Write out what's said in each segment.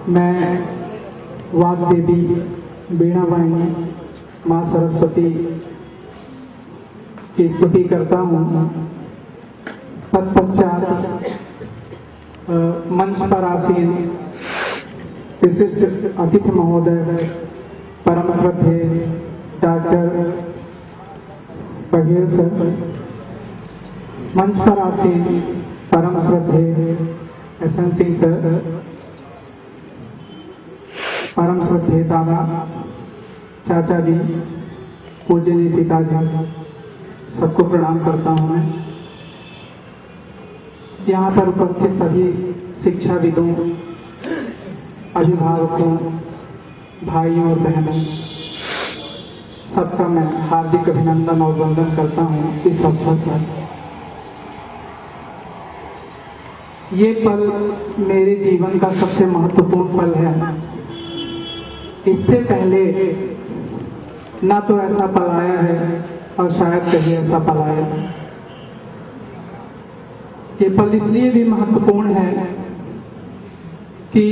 मैं वाग देवी वीणा वाहिनी माँ सरस्वती की स्तुति करता हूँ। तत्पश्चात मंच पर आसीन विशिष्ट अतिथि महोदय परम श्रद्धेय डॉक्टर बघेल सर, मंच पर आसीन परम श्रद्धेय एस.एन. सिंह सर, परम श्रद्धेय दादा चाचा जी, पूजनीय पिताजी, सबको प्रणाम करता हूँ मैं। यहाँ पर उपस्थित सभी शिक्षाविदों, अभिभावकों, भाइयों और बहनों, सबका मैं हार्दिक अभिनंदन और वंदन करता हूँ इस अवसर पर। ये पल मेरे जीवन का सबसे महत्वपूर्ण पल है। इससे पहले ना तो ऐसा पल आया है और शायद कभी ऐसा पल आया। ये पल इसलिए भी महत्वपूर्ण है कि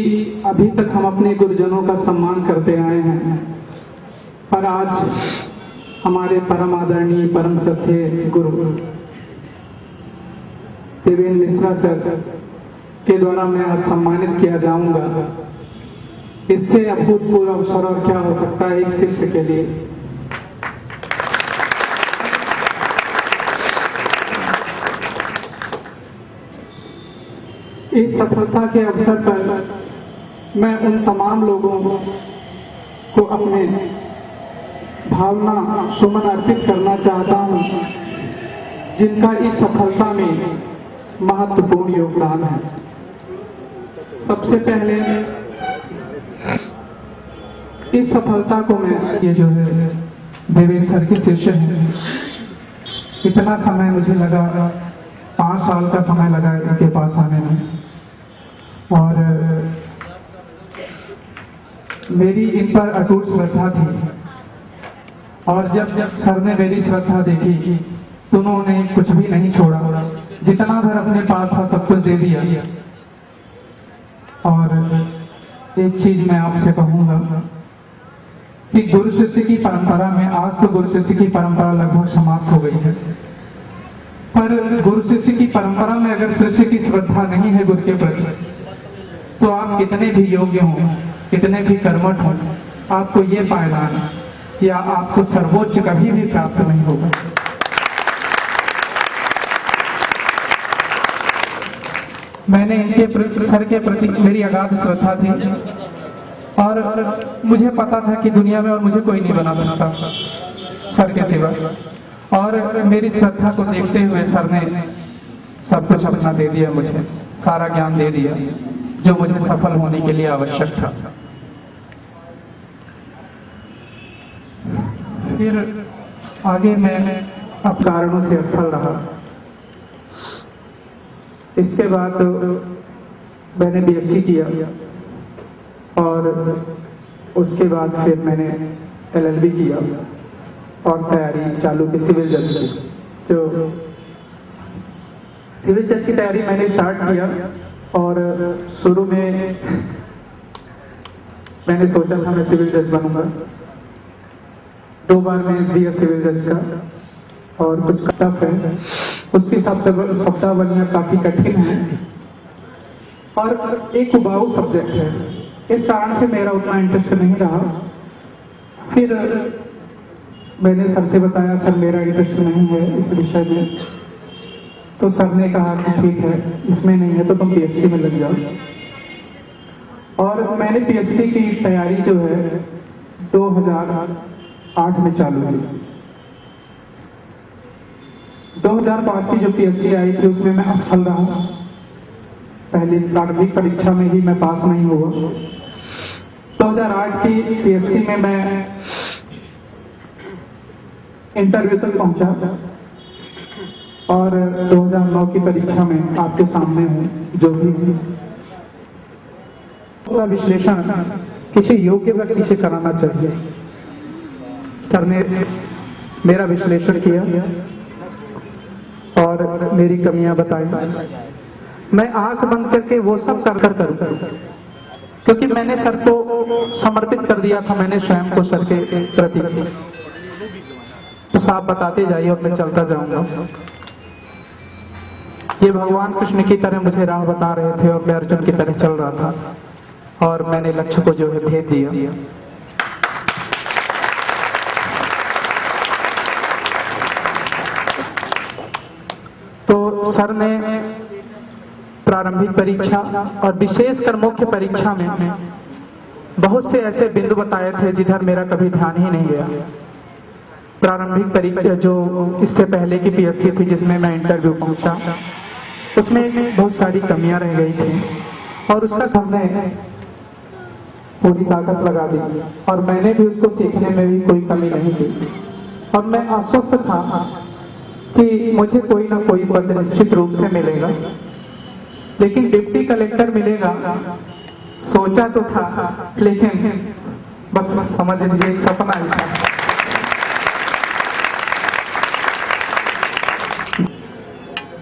अभी तक हम अपने गुरुजनों का सम्मान करते आए हैं, पर आज हमारे परम आदरणीय परम श्रद्धेय गुरु देवेंद्र मिश्रा सर के द्वारा मैं आज सम्मानित किया जाऊंगा। इससे अभूतपूर्व अवसर और क्या हो सकता है एक शिष्य के लिए। इस सफलता के अवसर पर मैं उन तमाम लोगों को अपने भावना सुमन अर्पित करना चाहता हूं जिनका इस सफलता में महत्वपूर्ण योगदान है। सबसे पहले इस सफलता को मैं, ये जो है देवेंद्र सर के शिष्य हैं, इतना समय मुझे लगा, 5 साल का समय लगा इनके पास आने में, और मेरी इन पर अटूट श्रद्धा थी। और जब सर ने मेरी श्रद्धा देखी तो उन्होंने कुछ भी नहीं छोड़ा, जितना भर अपने पास था सब कुछ दे दिया। और एक चीज मैं आपसे कहूंगा कि गुरु शिष्य की परंपरा में, आज तो गुरु शिष्य की परंपरा लगभग समाप्त हो गई है, पर गुरु शिष्य की परंपरा में अगर शिष्य की श्रद्धा नहीं है गुरु के प्रति, तो आप कितने भी योग्य हों, कितने भी कर्मठ हों, आपको ये पायदान या आपको सर्वोच्च कभी भी प्राप्त नहीं होगा। मैंने इनके सर के प्रति मेरी अगाध श्रद्धा थी, और मुझे पता था कि दुनिया में और मुझे कोई नहीं बना सकता सर के सिवा। और मेरी श्रद्धा को देखते हुए सर ने सब कुछ अपना दे दिया, मुझे सारा ज्ञान दे दिया जो मुझे सफल होने के लिए आवश्यक था। फिर आगे मैं अब कारणों से असफल रहा। इसके बाद मैंने बीएससी किया, और उसके बाद फिर मैंने एलएलबी किया और तैयारी चालू की सिविल जज की। जो सिविल जज की तैयारी मैंने स्टार्ट किया, और शुरू में मैंने सोचा था मैं सिविल जज बनूंगा। 2 बार मेंस दिया सिविल जज का, और कुछ टफ है, उसकी शब्दावलियां काफी कठिन है और एक उबाऊ सब्जेक्ट है। इस कारण से मेरा उतना इंटरेस्ट नहीं रहा। फिर मैंने सर से बताया, सर मेरा इंटरेस्ट नहीं है इस विषय में। तो सर ने कहा कि ठीक है, इसमें नहीं है तो तुम पीएचडी में लग जाओ। और मैंने पीएचडी की तैयारी जो है 2008 में चालू की। 2005 की जो पीएचडी आई थी उसमें मैं असफल रहा। पहली प्रारंभिक परीक्षा में ही मैं पास नहीं हुआ। 2008 की पीएचडी में मैं इंटरव्यू तक पहुंचा, और 2009 की परीक्षा में आपके सामने हूं। जो भी पूरा विश्लेषण किसी योग्य व्यक्ति से कराना चाहिए। सर ने मेरा विश्लेषण किया और मेरी कमियां बताई। मैं आंख बंद करके वो सब कर क्योंकि मैंने सर को समर्पित कर दिया था, मैंने स्वयं को सर के प्रति। तो साफ बताते जाइए और मैं चलता जाऊंगा। ये भगवान कृष्ण की तरह मुझे राह बता रहे थे और मैं अर्जुन की तरह चल रहा था और मैंने लक्ष्य को जो है भेद दिया। तो सर ने प्रारंभिक परीक्षा और विशेषकर मुख्य परीक्षा में बहुत से ऐसे बिंदु बताए थे जिधर मेरा कभी ध्यान ही नहीं गया। प्रारंभिक परीक्षा जो इससे पहले की पीएससी थी जिसमें मैं इंटरव्यू पहुंचा, उसमें बहुत सारी कमियां रह गई थी और उसका हमने पूरी ताकत लगा दी और मैंने भी उसको सीखने में भी कोई कमी नहीं की और मैं आश्वस्त था कि मुझे कोई ना कोई पद निश्चित रूप से मिलेगा, लेकिन डिप्टी कलेक्टर मिलेगा सोचा तो था, लेकिन बस समझ लीजिए एक सपना ही था।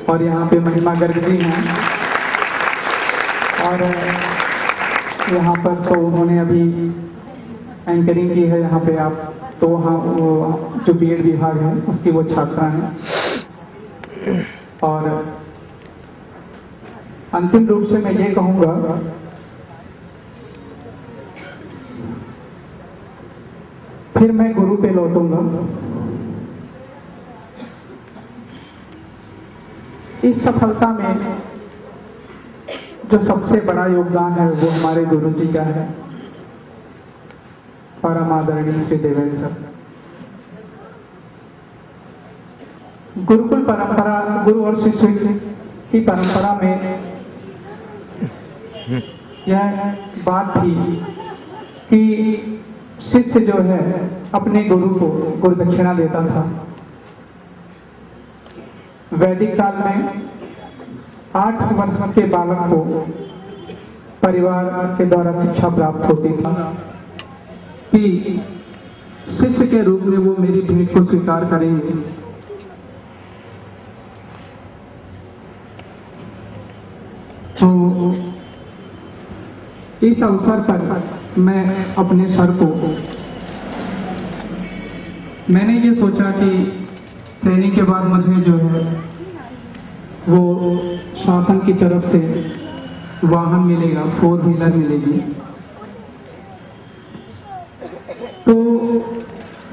और यहाँ पे महिमा गर्ग जी हैं और यहाँ पर तो उन्होंने अभी एंकरिंग की है यहाँ पे आप, तो वहाँ वो जो बीएड विभाग है उसकी वो छात्रा हैं। और अंतिम रूप से मैं ये कहूँगा फिर मैं गुरु पे लौटूंगा। इस सफलता में जो सबसे बड़ा योगदान है वो हमारे गुरु जी का है, परम आदरणीय श्री देवेंद्र सर। गुरुकुल परंपरा, गुरु और शिष्य की परंपरा में यह बात थी कि शिष्य जो है अपने गुरु को गुरु दक्षिणा देता था। वैदिक काल में 8 वर्ष के बालक को परिवार के द्वारा शिक्षा प्राप्त होती थी कि शिष्य के रूप में वो मेरी भेंट को स्वीकार करेंगे। तो इस अवसर पर मैं अपने सर को, मैंने ये सोचा कि ट्रेनिंग के बाद मुझे जो है वो शासन की तरफ से वाहन मिलेगा, 4 व्हीलर मिलेगी। तो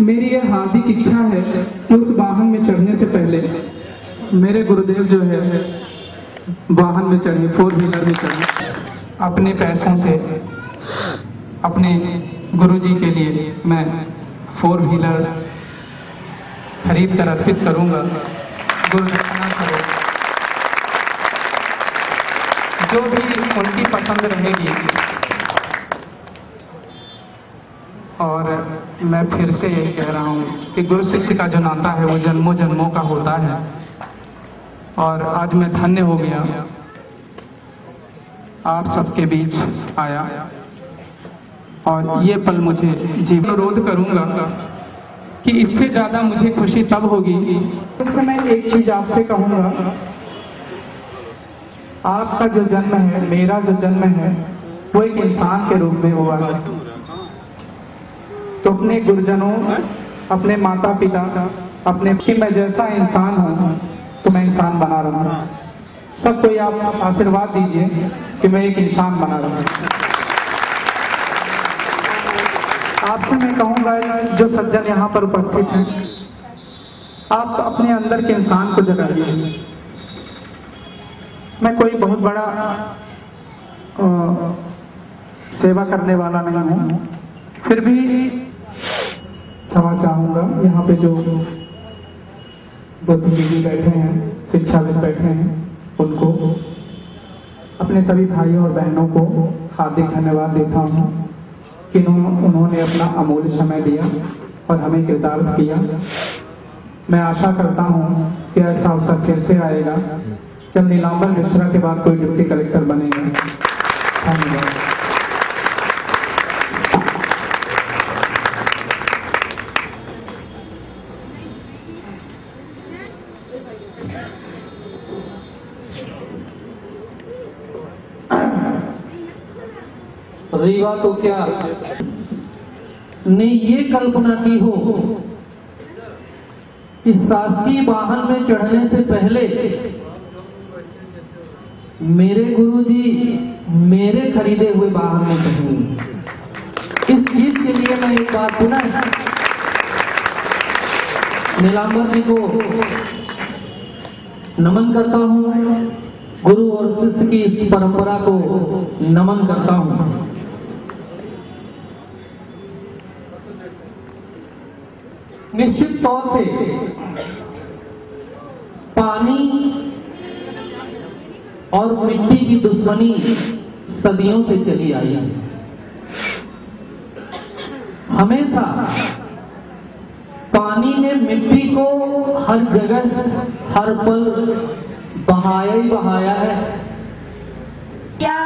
मेरी ये हार्दिक इच्छा है कि उस वाहन में चढ़ने से पहले मेरे गुरुदेव जो है वाहन में चढ़े, 4 व्हीलर में चढ़े। अपने पैसों से अपने गुरुजी के लिए मैं 4 व्हीलर खरीद कर अर्पित करूंगा। गुरु दक्षिणा करो, जो भी उनकी पसंद रहेगी। और मैं फिर से यही कह रहा हूं कि गुरु शिष्य का जो नाता है वो जन्मों जन्मों का होता है और आज मैं धन्य हो गया आप सबके बीच आया और ये पल मुझे जीवन अनुरोध करूंगा कि इससे ज्यादा मुझे खुशी तब होगी। इसमें मैं एक चीज आपसे कहूंगा, आपका जो जन्म है, मेरा जो जन्म है, वो एक इंसान के रूप में हुआ है। तो अपने गुरुजनों, अपने माता पिता, अपने कि मैं जैसा इंसान हूं तो मैं इंसान बना रहा हूं। सबको आप आशीर्वाद दीजिए कि मैं एक इंसान बना रहा हूं। आपसे मैं कहूंगा जो सज्जन यहाँ पर उपस्थित हैं, आप अपने अंदर के इंसान को जगाइए। मैं कोई बहुत बड़ा सेवा करने वाला नहीं हूं, फिर भी क्षमा चाहूंगा। यहाँ पे जो 2-3 दीदी बैठे हैं, शिक्षाविद बैठे हैं, उनको, अपने सभी भाइयों और बहनों को हार्दिक धन्यवाद देता हूं कि उन्होंने अपना अमूल्य समय दिया और हमें कृतार्थ किया। मैं आशा करता हूं कि ऐसा अवसर फिर से आएगा जब नीलांबर मिश्रा के बाद कोई डिप्टी कलेक्टर बनेगा। धन्यवाद। रीवा तो क्या ने ये कल्पना की हो कि शासकीय वाहन में चढ़ने से पहले मेरे गुरुजी मेरे खरीदे हुए वाहन में चढ़ेंगे। इस चीज के लिए मैं एक बात सुना नीलांबर जी को नमन करता हूं, गुरु और शिष्य की इस परंपरा को नमन करता हूं। निश्चित तौर से पानी और मिट्टी की दुश्मनी सदियों से चली आई है। हमेशा पानी ने मिट्टी को हर जगह हर पल बहाया ही बहाया है। क्या